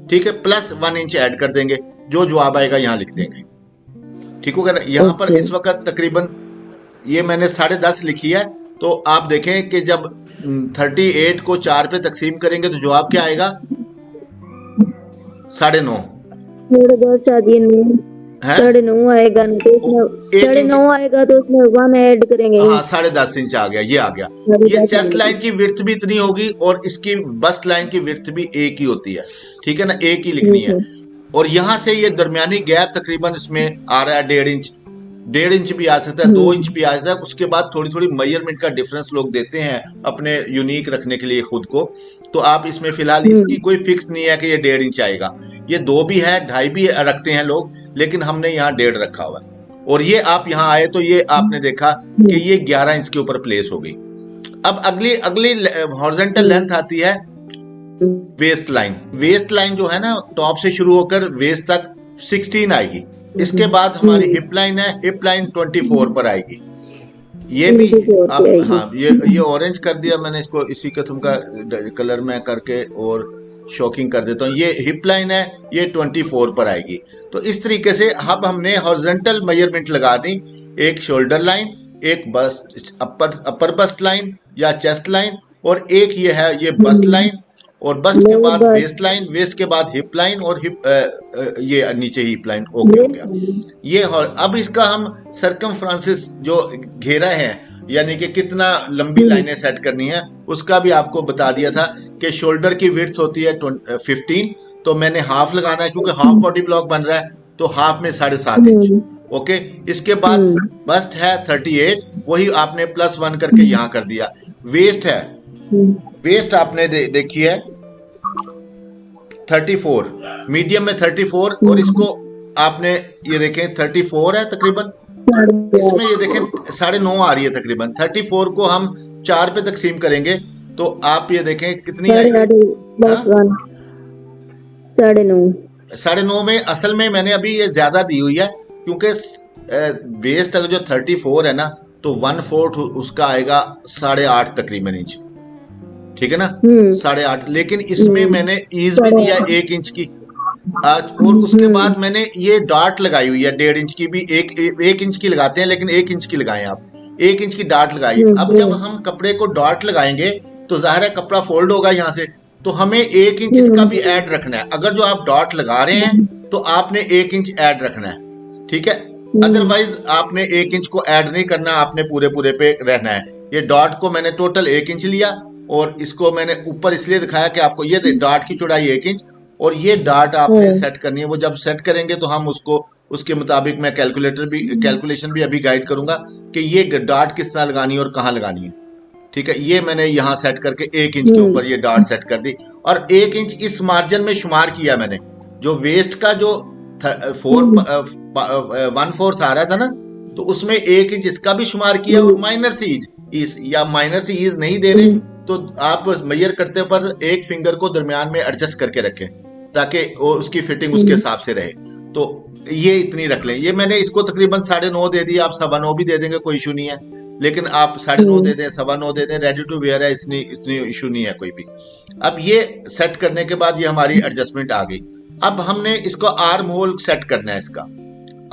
ठीक है, प्लस 1 इंच ऐड कर देंगे, जो जवाब आएगा यहाँ लिख देंगे, ठीक होगा ना। यहाँ पर इस वक्त तकरीबन ये मैंने 10.5 लिखी है, तो आप देखें कि जब 38 को 4 पे तकसीम करेंगे तो जवाब क्या आएगा? 9.5 है, 9.5 आएगा ना, तो उसमें 9.5 आएगा तो उसमें 1 ऐड करेंगे। हाँ, 10.5 इंच आ गया, ये आ गया। ये चेस्ट लाइन की विड्थ भी इतनी होगी और इसकी बस्ट लाइन की विड्थ भी एक ही होती है, ठीक है ना, एक ही लिखनी है। और यहाँ से ये दरमियानी गैप तकरीबन इसमें आ रहा है 1.5 इंच भी आ सकता है, 2 इंच भी आ सकता है। उसके बाद थोड़ी थोड़ी मेजरमेंट का डिफरेंस लोग देते हैं अपने यूनिक रखने के लिए खुद को, तो आप इसमें फिलहाल इसकी कोई फिक्स नहीं है कि ये 1.5 इंच आएगा। ये 2 भी है, 2.5 भी रखते हैं लोग, लेकिन हमने यहाँ 1.5 रखा हुआ है। और ये आप यहाँ आए तो ये आपने देखा कि ये 11 इंच के ऊपर प्लेस हो गई। अब अगली हॉरिजॉन्टल लेंथ आती है वेस्ट लाइन। वेस्ट लाइन जो है ना, टॉप से शुरू होकर वेस्ट तक 16 आएगी। इसके बाद हमारी हिप लाइन है, हिप लाइन 24 पर आएगी। ये भी आप, हाँ, ये ऑरेंज कर दिया मैंने इसको, इसी किस्म का कलर में करके और शॉकिंग कर देता हूँ। ये हिप लाइन है, ये 24 पर आएगी। तो इस तरीके से अब हमने हॉरिजॉन्टल मेजरमेंट लगा दी, एक शोल्डर लाइन, एक बस्ट अपर बस्ट लाइन या चेस्ट लाइन, और एक ये है ये बस्ट लाइन, और बस्ट के बाद वेस्ट लाइन, वेस्ट के बाद हिप लाइन, और ये नीचे हिप लाइन। ओके हो गया ये। अब इसका हम सर्कमफ्रेंस जो घेरा है, यानी कि कितना लंबी लाइनें सेट करनी है, उसका भी आपको बता दिया था कि शोल्डर की विड्थ होती है 15, तो मैंने हाफ लगाना है क्योंकि हाफ बॉडी ब्लॉक बन रहा है, तो हाफ में 7.5 इंच। ओके, इसके बाद बस्ट है 38, वही आपने +1 करके यहाँ कर दिया। वेस्ट है वेस्ट आपने देखी है 34, मीडियम में 34, और इसको आपने ये देखें 34 है तकरीबन, इसमें ये देखें 9.5 आ रही है तकरीबन। 34 को हम 4 पे तकसीम करेंगे तो आप ये देखें कितनी आएगी। 9.5 में असल में मैंने अभी ये ज्यादा दी हुई है क्योंकि वेस्ट अगर जो 34 है ना तो 1/4 उसका आएगा 8.5 तकरीबन इंच, ठीक है ना, 8.5। लेकिन इसमें मैंने ईज भी दिया 1 इंच की, और उसके बाद मैंने ये डॉट लगाई हुई है 1.5 इंच की भी, 1 इंच की लगाते हैं लेकिन 1 इंच की लगाएं आप, 1 इंच की डॉट लगाई। अब जब हम कपड़े को डॉट लगाएंगे तो जाहिर है कपड़ा फोल्ड होगा यहाँ से, तो हमें 1 इंच इसका भी ऐड रखना है। अगर जो आप डॉट लगा रहे हैं तो आपने 1 इंच ऐड रखना है, ठीक है, अदरवाइज आपने 1 इंच को ऐड नहीं करना, आपने पूरे पूरे पे रहना है। ये डॉट को मैंने टोटल 1 इंच लिया और इसको मैंने ऊपर इसलिए दिखाया कि आपको ये डॉट की चौड़ाई 1 इंच, और ये डॉट आपने सेट करनी है। वो जब सेट करेंगे तो हम उसको उसके मुताबिक मैं कैलकुलेशन भी अभी गाइड करूंगा कि ये डॉट किस तरह लगानी है और कहाँ लगानी है, ठीक है। ये मैंने यहाँ सेट करके 1 इंच के ऊपर ये डॉट सेट कर दी, और 1 इंच इस मार्जिन में शुमार किया मैंने। जो वेस्ट का जो 1/4 आ रहा था ना, तो उसमें 1 इंच इसका भी शुमार किया, और माइनर सी ईज या माइनर सी ईज नहीं दे रहे तो आप मेजर करते पर एक फिंगर को दरमियान में एडजस्ट करके रखें ताकि उसकी फिटिंग उसके हिसाब से रहे। तो ये इतनी रख लें। ये मैंने इसको तकरीबन 9.5 दे दिया, आप 9.25 भी दे देंगे कोई इशू नहीं है, लेकिन आप 9.5 दे दें, 9.25 दे दें, रेडी टू वेयर है, इतनी इशू नहीं है कोई भी। अब ये सेट करने के बाद ये हमारी एडजस्टमेंट आ गई। अब हमने इसको आर्म होल सेट करना है। इसका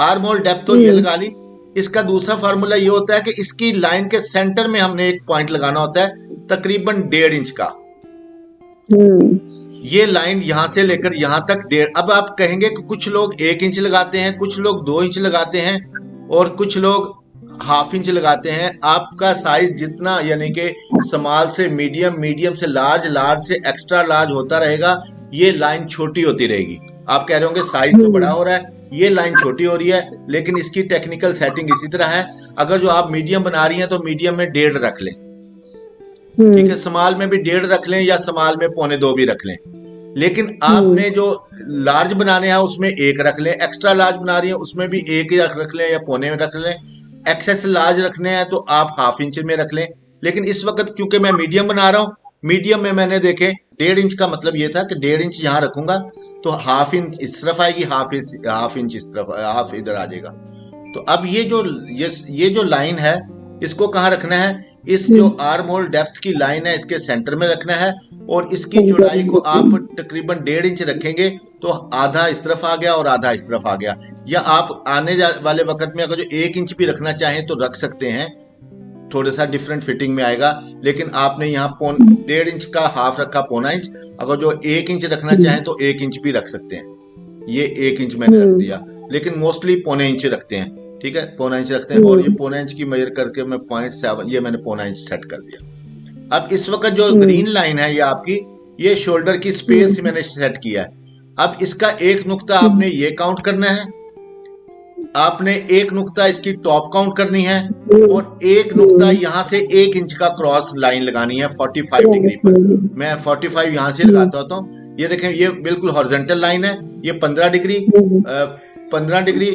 आर्म होल डेप्थ तो ये लगा ली। इसका दूसरा फार्मूला ये होता है कि इसकी लाइन के सेंटर में हमने एक पॉइंट लगाना होता है तकरीबन 1.5 इंच का। ये लाइन यहां से लेकर यहां तक 1.5। अब आप कहेंगे कि कुछ लोग 1 इंच लगाते हैं, कुछ लोग 2 इंच लगाते हैं, और कुछ लोग 1/2 इंच लगाते हैं। आपका साइज जितना यानी कि स्मॉल से मीडियम, मीडियम से लार्ज, लार्ज से एक्स्ट्रा लार्ज होता रहेगा, ये लाइन छोटी होती रहेगी। आप कह रहे होंगे साइज तो बड़ा हो रहा है, ये लाइन छोटी हो रही है, लेकिन इसकी टेक्निकल सेटिंग इसी तरह है। अगर जो आप मीडियम बना रही हैं तो मीडियम में 1.5 रख लें, ठीक है, स्मॉल में भी 1.5 रख लें या स्मॉल में 1.25 भी रख लें। लेकिन आपने जो लार्ज बनाने हैं उसमें 1 रख लें, एक्स्ट्रा लार्ज बना रही है उसमें भी 1 रख लें या 1.25 रख लें। एक्सेस लार्ज रखने हैं तो आप 1/2 इंच में रख लें। लेकिन इस वक्त क्योंकि मैं मीडियम बना रहा हूं, मीडियम में मैंने देखे 1.5 इंच का मतलब ये था कि 1.5 इंच यहां रखूंगा तो 1/2 इंच इस तरफ आएगी, 1/2 इंच इस तरफ, 1/2 इधर आ जाएगा। तो अब ये जो लाइन है इसको कहाँ रखना है? इस जो आर्म होल डेप्थ की लाइन है इसके सेंटर में रखना है, और इसकी चौड़ाई को आप तकरीबन 1.5 इंच रखेंगे तो आधा इस तरफ आ गया और आधा इस तरफ आ गया। या आप आने वाले वक्त में अगर जो 1 इंच भी रखना चाहें तो रख सकते हैं, थोड़ा सा डिफरेंट फिटिंग में आएगा। लेकिन आपने यहाँ 1.5 इंच का हाफ रखा, 1.25 इंच। अगर जो 1 इंच रखना चाहें तो 1 इंच भी रख सकते हैं। ये 1 इंच मैंने रख दिया, लेकिन मोस्टली 1.25 इंच रखते हैं, ठीक है, 1.25 इंच रखते हैं। और ये 1.25 इंच की मेजर करके मैं 0.7 ये मैंने 1.25 इंच सेट कर दिया। अब इस वक्त जो ग्रीन लाइन है ये आपकी, ये शोल्डर की स्पेस मैंने सेट किया है। अब इसका एक नुक्ता आपने ये काउंट करना है, आपने एक नुक्ता इसकी टॉप काउंट करनी है, और एक नुक्ता यहाँ से 1 इंच का क्रॉस लाइन लगानी है 45 डिग्री पर। मैं 45 यहाँ से लगाता होता हूँ। ये देखें ये बिल्कुल हॉरिजॉन्टल लाइन है। ये 15 डिग्री, 15 डिग्री,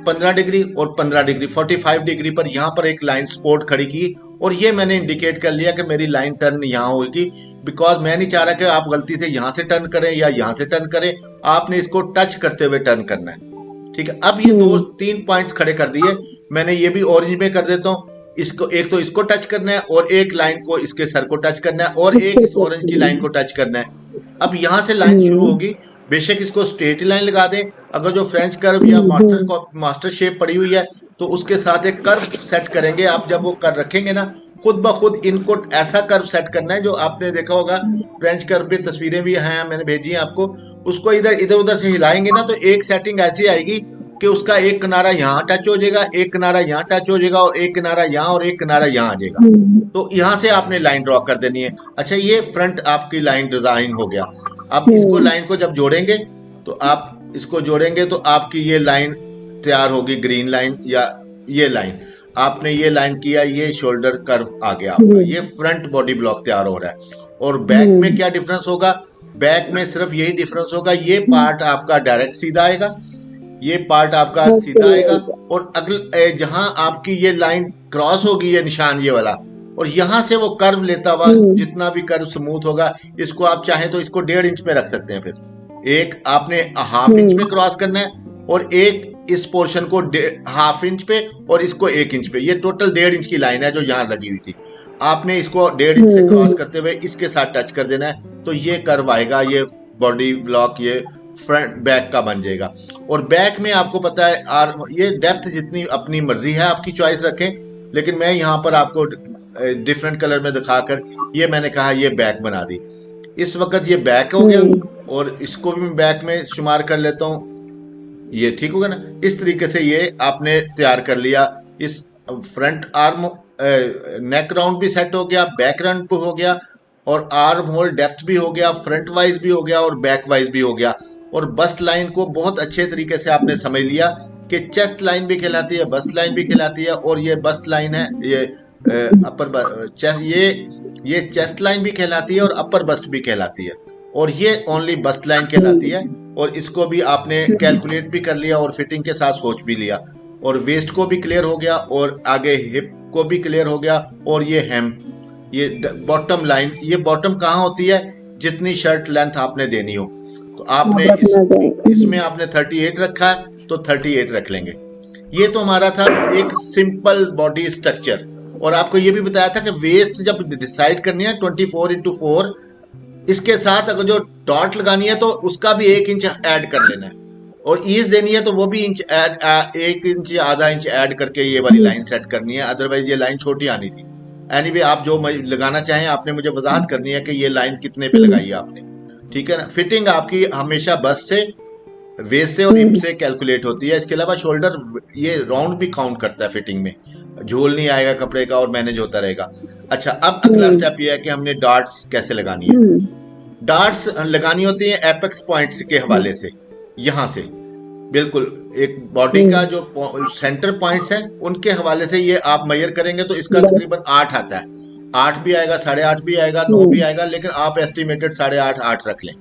15 डिग्री और 15 डिग्री, 45 डिग्री पर यहाँ पर एक लाइन सपोर्ट खड़ी की, और ये मैंने इंडिकेट कर लिया कि मेरी लाइन टर्न यहाँ होगी। बिकॉज मैं नहीं चाह रहा कि आप गलती से यहाँ से टर्न करें या यहाँ से टर्न करें, आपने इसको टच करते हुए टर्न करना है, ठीक है। अब ये 2-3 पॉइंट्स खड़े कर दिए मैंने, ये भी ऑरेंज में कर देता हूँ। इसको एक तो इसको टच करना है, और एक लाइन को इसके सर को टच करना है, और एक इस ऑरेंज की लाइन को टच करना है। अब यहाँ से लाइन शुरू होगी। बेशक इसको स्ट्रेट लाइन लगा दें, अगर जो फ्रेंच कर्व या मास्टर शेप पड़ी हुई है तो उसके साथ एक कर्व सेट करेंगे आप। जब वो कर्व रखेंगे ना, खुद ब खुद इनको ऐसा कर्व सेट करना है जो आपने देखा होगा फ्रेंच कर्व पे, तस्वीरें भी हैं मैंने भेजी हैं आपको। उसको इधर उधर से हिलाएंगे ना तो एक सेटिंग ऐसी आएगी कि उसका एक किनारा यहाँ टच हो जाएगा, एक किनारा यहाँ टच हो जाएगा, और एक किनारा यहाँ और एक किनारा यहाँ आ जाएगा। तो यहाँ से आपने लाइन ड्रॉ कर देनी है। अच्छा, ये फ्रंट आपकी लाइन डिजाइन हो गया। अब इसको लाइन को जब जोड़ेंगे तो आप इसको जोड़ेंगे तो आपकी ये लाइन तैयार होगी, ग्रीन लाइन या ये लाइन। आपने ये लाइन किया, ये शोल्डर कर्व आ गया आपका, ये फ्रंट बॉडी ब्लॉक तैयार हो रहा है। और बैक में क्या डिफरेंस होगा? बैक में सिर्फ यही डिफरेंस होगा, ये पार्ट आपका डायरेक्ट सीधा आएगा, ये पार्ट आपका सीधा आएगा, और अगले जहां आपकी ये लाइन क्रॉस होगी, ये निशान ये वाला, और यहां से वो कर्व लेता हुआ जितना भी कर्व स्मूथ होगा, इसको आप चाहे तो इसको 1.5 इंच पे रख सकते हैं। फिर एक आपने हाफ इंच पे क्रॉस करना है, और एक इस पोर्शन को हाफ इंच पे, और इसको 1 इंच पे। ये टोटल 1.5 इंच की लाइन है जो यहाँ लगी हुई थी। आपने इसको 1.5 इंच से क्रॉस करते हुए इसके साथ टच कर देना है, तो ये कर्व आएगा, ये बॉडी ब्लॉक ये फ्रंट बैक का बन जाएगा। और बैक में आपको पता है ये डेप्थ जितनी अपनी मर्जी है, आपकी चॉइस रखें, लेकिन मैं यहाँ पर आपको डिफरेंट कलर में दिखाकर ये मैंने कहा ये बैक बना दी। इस वक्त ये बैक हो गया, और इसको भी मैं बैक में शुमार कर लेता हूँ, ये ठीक होगा ना। इस तरीके से ये आपने तैयार कर लिया। इस फ्रंट आर्म नेक राउंड भी सेट हो गया, बैक राउंड भी हो गया, और आर्म होल डेप्थ भी हो गया, फ्रंट वाइज भी हो गया, और बैक वाइज भी हो गया। और बस्ट लाइन को बहुत अच्छे तरीके से आपने समझ लिया कि चेस्ट लाइन भी कहलाती है, बस्ट लाइन भी कहलाती है, और ये बस्ट लाइन है, ये अपर चेस्ट, ये चेस्ट लाइन भी कहलाती है, और अपर बस्ट भी कहलाती है, और ये ओनली बस्ट लाइन कहलाती है। और इसको भी आपने कैलकुलेट भी कर लिया, और फिटिंग के साथ सोच भी लिया, और वेस्ट को भी क्लियर हो गया, और आगे हिप को भी क्लियर हो गया, और ये हेम, ये बॉटम लाइन, ये बॉटम कहाँ होती है? जितनी शर्ट लेंथ आपने देनी हो, तो आपने इसमें आपने 38 रखा है, तो 38 रख लेंगे। ये तो हमारा था एक सिंपल बॉडी स्ट्रक्चर। और आपको ये भी बताया था कि वेस्ट जब डिसाइड करनी है 24x4, इसके साथ अगर जो डॉट लगानी है तो उसका भी 1 इंच ऐड कर लेना है, और ईज देनी है तो वो भी इंच ऐड 1 इंच या आधा इंच ऐड करके ये वाली लाइन सेट करनी है, अदरवाइज ये लाइन छोटी आनी थी। एनीवे आप जो लगाना चाहें, आपने मुझे वजाहत करनी है कि ये लाइन कितने पे लगाई है आपने, ठीक है ना। फिटिंग आपकी हमेशा बस से, वेस्ट से और हिप से कैलकुलेट होती है। इसके अलावा शोल्डर ये राउंड भी काउंट करता है फिटिंग में, झोल नहीं आएगा कपड़े का, और मैनेज होता रहेगा। अच्छा, अब अगला स्टेप ये है कि हमने डार्ट्स कैसे लगानी है। डार्ट्स लगानी होती है एपेक्स पॉइंट्स के हवाले से, यहां से बिल्कुल एक बॉडी का जो सेंटर पॉइंट्स हैं उनके हवाले से ये आप मेजर करेंगे, तो इसका तकरीबन 8 आता है। 8 भी आएगा, 8.5 भी आएगा, 9 भी आएगा, लेकिन आप एस्टिमेटेड 8.5 रख लें,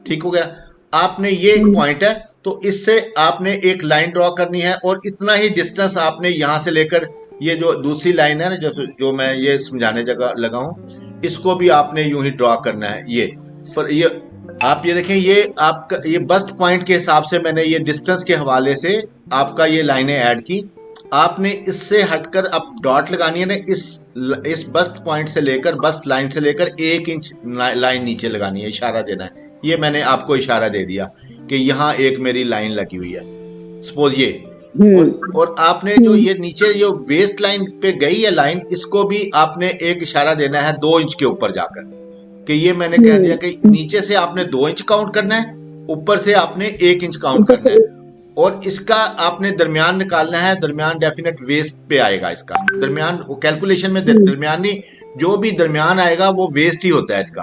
ठीक हो गया। आपने ये एक पॉइंट है, तो इससे आपने एक लाइन ड्रॉ करनी है, और इतना ही डिस्टेंस आपने यहां से लेकर ये जो दूसरी लाइन है ना, जो मैं ये समझाने जगह लगा हूं, इसको भी आपने यूं ही ड्रॉ करना है। ये आप ये देखें, ये आपका ये बस्ट पॉइंट के हिसाब से मैंने ये डिस्टेंस के हवाले से आपका ये लाइनें ऐड की। आपने इससे हटकर अब डॉट लगानी है ना, इस बस्ट पॉइंट से लेकर, बस्ट लाइन से लेकर 1 इंच लाइन नीचे लगानी है, इशारा देना है। ये मैंने आपको इशारा दे दिया कि यहाँ एक मेरी लाइन लगी हुई है, सपोज ये। और आपने जो ये नीचे जो वेस्ट लाइन पे गई है लाइन, इसको भी आपने एक इशारा देना है 2 इंच के ऊपर जाकर, कि ये मैंने कह दिया कि नीचे से आपने 2 इंच काउंट करना है, ऊपर से आपने 1 इंच काउंट करना है, और इसका आपने दरमियान निकालना है। दरमियान डेफिनेट वेस्ट पे आएगा, इसका दरमियान कैलकुलेशन में दरमियानी जो भी दरमियान आएगा वो वेस्ट ही होता है इसका।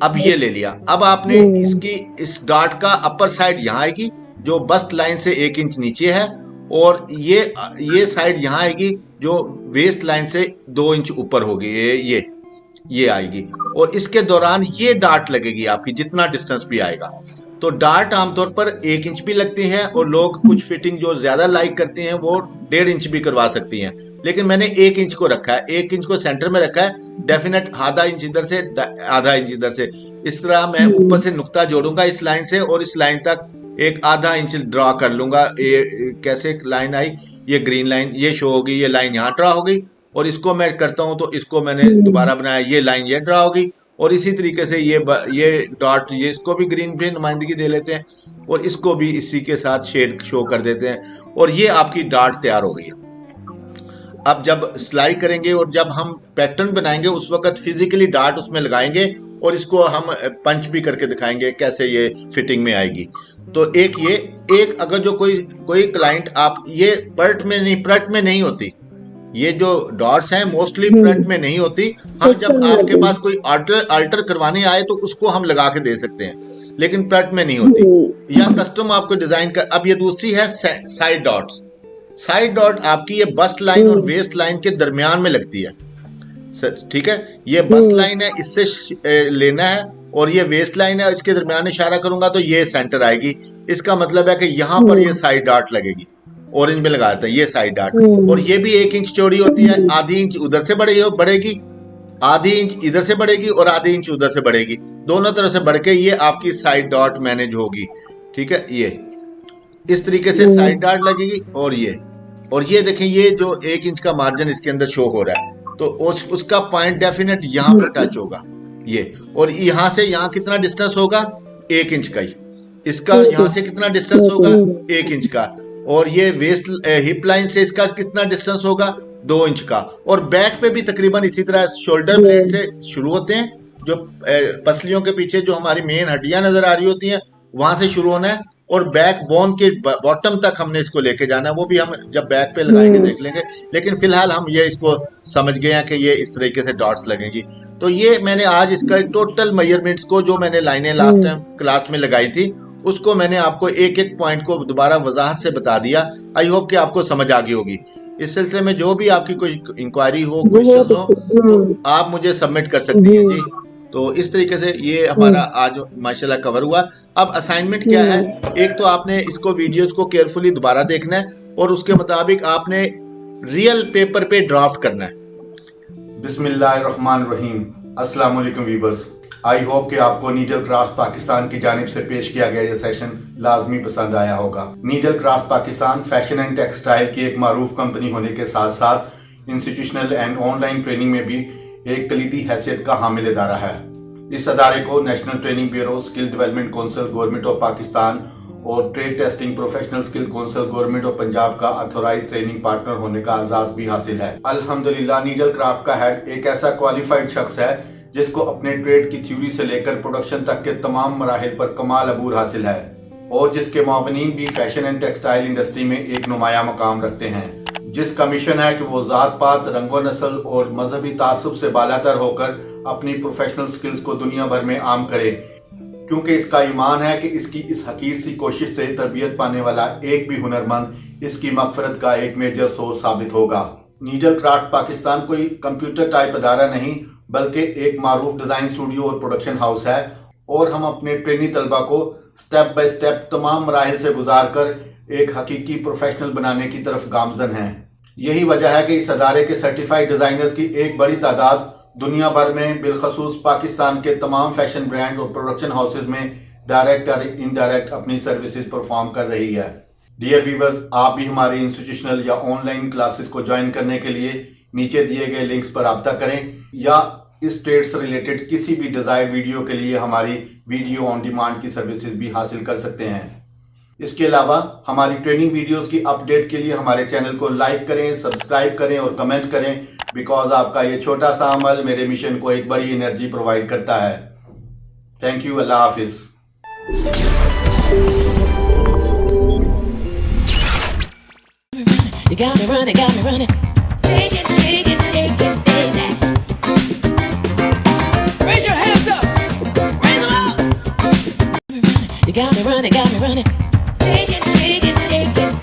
अब ये ले लिया, अब आपने इसकी इस डॉट का अपर साइड यहाँ आएगी जो बस्ट लाइन से 1 इंच नीचे है, और ये साइड यहाँ आएगी जो वेस्ट लाइन से 2 इंच ऊपर होगी, ये आएगी। और इसके दौरान ये डार्ट लगेगी आपकी, जितना डिस्टेंस भी आएगा। तो डार्ट आमतौर पर 1 इंच भी लगती है, और लोग कुछ फिटिंग जो ज्यादा लाइक करते हैं वो 1.5 इंच भी करवा सकती हैं, लेकिन मैंने 1 इंच को रखा है, 1 इंच को सेंटर में रखा है। डेफिनेट आधा इंच इधर से, आधा इंच इधर से, इस तरह मैं ऊपर से नुक्ता जोड़ूंगा इस लाइन से, और इस लाइन तक एक आधा इंच ड्रॉ कर लूंगा। ये कैसे लाइन आई, ये ग्रीन लाइन ये शो होगी, ये लाइन यहाँ ड्रॉ हो गई, और इसको मैं करता हूं तो इसको मैंने दोबारा बनाया, ये लाइन ये ड्रॉ होगी, और इसी तरीके से ये डॉट, ये इसको भी ग्रीन पे नुमाइंदगी दे लेते हैं, और इसको भी इसी के साथ शेड शो कर देते हैं, और ये आपकी डॉट तैयार हो गई है। अब जब सिलाई करेंगे और जब हम पैटर्न बनाएंगे, उस वक्त फिजिकली डॉट उसमें लगाएंगे, और इसको हम पंच भी करके दिखाएंगे कैसे ये फिटिंग में आएगी। तो एक अगर जो कोई क्लाइंट, आप ये पर्ट में नहीं होती, ये जो डॉट्स हैं मोस्टली फ्रंट में नहीं होती। हाँ, जब आपके पास कोई अल्टर करवाने आए तो उसको हम लगा के दे सकते हैं, लेकिन फ्रंट में नहीं होती, या कस्टम आपको डिजाइन कर। अब ये दूसरी है साइड डॉट्स। साइड डॉट आपकी ये बस्ट लाइन और वेस्ट लाइन के दरमियान में लगती है, ठीक है। ये बस्ट लाइन है, इससे लेना है, और ये वेस्ट लाइन है, इसके दरमियान इशारा करूंगा तो ये सेंटर आएगी। इसका मतलब है कि यहाँ पर ये साइड डॉट लगेगी, ऑरेंज में लगाया था ये साइड डॉट, और ये भी 1 इंच चौड़ी होती है। आधी इंच उधर से बढ़ेगी, आधी इंच इधर से बढ़ेगी और आधी इंच उधर से बढ़ेगी, दोनों तरफ से बढ़ के ये आपकी साइड डॉट मैनेज होगी, ठीक है। ये इस तरीके से साइड डॉट लगेगी, और ये देखें, ये जो 1 इंच का मार्जिन इसके अंदर शो हो रहा है, तो उसका पॉइंट डेफिनेट यहाँ पर टच होगा ये, और यहाँ से यहाँ कितना डिस्टेंस होगा, 1 इंच का ही। इसका यहाँ से कितना डिस्टेंस होगा, 1 इंच का, और ये वेस्ट हिप लाइन से इसका कितना डिस्टेंस होगा, 2 इंच का। और बैक पे भी तकरीबन इसी तरह शोल्डर ब्लेड से शुरू होते हैं, जो पसलियों के पीछे जो हमारी मेन हड्डियां नजर आ रही होती हैं वहां से शुरू होना है, और बैक बोन के बॉटम तक हमने इसको लेके जाना है। वो भी हम जब बैक पे लगाएंगे देख लेंगे, लेकिन फिलहाल हम ये इसको समझ गए हैं कि ये इस तरीके से डॉट्स लगेंगी। तो ये मैंने आज इसका टोटल मेजरमेंट्स को, जो मैंने लाइनें लास्ट टाइम क्लास में लगाई थी, उसको मैंने आपको एक एक पॉइंट को दोबारा वजाहत से बता दिया। आई होप कि आपको समझ आ गई होगी। इस सिलसिले में जो भी आपकी कोई इंक्वायरी हो, क्वेश्चन हो, तो आप मुझे सबमिट कर सकती हैं जी। तो इस तरीके से ये हमारा आज माशाल्लाह कवर हुआ। अब असाइनमेंट क्या है, एक तो आपने इसको वीडियोस को केयरफुली दोबारा देखना है, और उसके मुताबिक आपने रियल पेपर पे ड्राफ्ट करना है। बिस्मिल्लाहिर्रहमानिर्रहीम। अस्सलाम वालेकुम वीवर्स, आई होप कि आपको नीडल क्राफ्ट पाकिस्तान की जानिब से पेश किया गया ये सेशन लाजमी पसंद आया होगा। Needle craft Pakistan fashion and textile की एक मारूफ कंपनी होने के साथ साथ इंस्टीट्यूशनल एंड ऑनलाइन ट्रेनिंग में भी एक कलीदी हैसियत का हामिल इदारा है। इस अदारे को national training bureau, skill development council government of Pakistan और trade testing professional skill council government of Punjab का अथोराइज ट्रेनिंग पार्टनर होने का एजाज भी हासिल है। अल्हम्दुलिल्लाह, नीडल क्राफ्ट का हेड एक ऐसा क्वालिफाइड शख्स है जिसको अपने ट्रेड की थ्योरी से लेकर प्रोडक्शन तक के तमाम मराहिल पर कमाल अबूर हासिल है, और जिसके मावनीन भी फैशन एंड टेक्सटाइल इंडस्ट्री में एक नुमाया मकाम रखते हैं, जिसका मिशन है कि वो जात पात, रंगो नस्ल और मजहबी तासुब से बालातर होकर अपनी प्रोफेशनल स्किल्स को दुनिया भर में आम करे, क्योंकि इसका ईमान है कि इसकी इस हकीर सी कोशिश से तरबियत पाने वाला एक भी हुनरमंद इसकी मगफरत का एक मेजर सोर्स साबित होगा। नीडल क्राफ्ट पाकिस्तान कोई कंप्यूटर टाइप अदारा नहीं, बल्कि एक मारूफ डिजाइन स्टूडियो और प्रोडक्शन हाउस है, और हम अपने ट्रेनी तलबा को स्टेप बाय स्टेप तमाम मराहिल से गुजार कर एक हकीकी प्रोफेशनल बनाने की तरफ गामजन हैं। यही वजह है कि इस अदारे के सर्टिफाइड डिजाइनर्स की एक बड़ी तादाद दुनिया भर में, बिलखसूस पाकिस्तान के तमाम फैशन ब्रांड और प्रोडक्शन हाउसेज में डायरेक्ट और इनडायरेक्ट अपनी सर्विसेज परफॉर्म कर रही है। डियर व्यूअर्स, आप भी हमारी इंस्टीट्यूशनल या ऑनलाइन क्लासेस को ज्वाइन करने के लिए नीचे दिए गए लिंक्स पर रब्ता करें, या इस ट्रेड से रिलेटेड किसी भी डिजायर्ड वीडियो के लिए हमारी वीडियो ऑन डिमांड की सर्विसेज भी हासिल कर सकते हैं। इसके अलावा हमारी ट्रेनिंग वीडियोस की अपडेट के लिए हमारे चैनल को लाइक करें, सब्सक्राइब करें और कमेंट करें, बिकॉज आपका ये छोटा सा अमल मेरे मिशन को एक बड़ी एनर्जी प्रोवाइड करता है। Thank you, Allah Hafiz. You got me running. Shake it, baby. Raise your hands up. Raise them up. You got me running. Shake it, shake it, shake it.